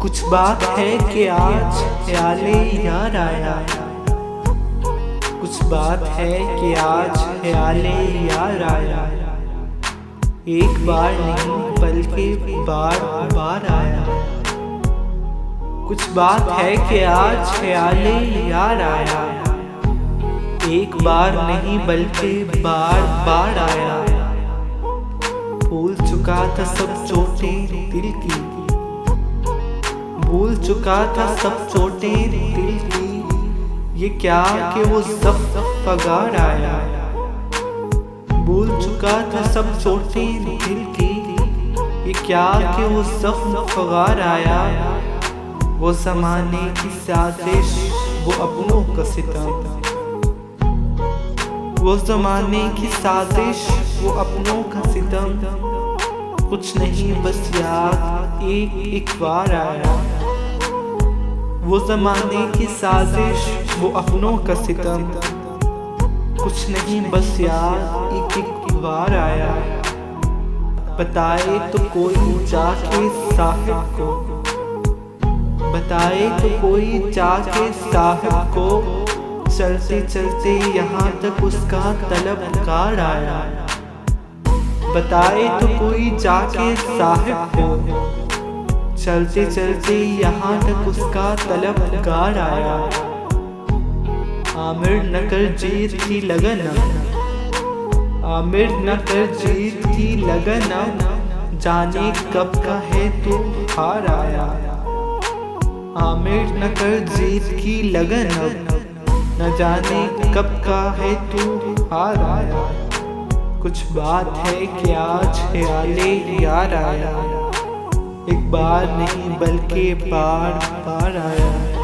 कुछ बात है कि आज ख्याले यार आया। कुछ बात है कि आज ख्याले यार आया। एक बार नहीं बल्कि बार बार आया। कुछ बात है कि आज ख्याले यार आया। एक बार नहीं बल्कि बार बार आया। भूल चुका था सब चोटें दिल की। भूल चुका था सब चोटें दिल की। ये क्या कि वो ज़फ़्फ़गार आया। भूल चुका था सब चोटें दिल की। ये क्या कि वो ज़फ़्फ़गार आया। वो ज़माने की साजिश, वो अपनों का सितम। वो ज़माने की साजिश, वो अपनों का सितम। कुछ नहीं बस याद एक बार आया। वो ज़माने की साजिश, वो अपनों का सितम। कुछ नहीं बस याद एक बार आया। बताए तो कोई जाके साहिब को। बताए तो कोई जाके साहिब को। चलते चलते यहाँ तक उसका तलबगार आया। बताए तो कोई जाके साहिब को। चलते चलते यहाँ तक उसका तलबगार आया। आमिर न कर जीत की लगन। आमिर न कर जीत की लगन। जाने कब का है तू हार आया। आमिर न कर जीत की लगन। न जाने कब का है तू हार आया। कुछ बात है कि आज ख्याले यार आया। एक बार नहीं बल्कि बार बार आया।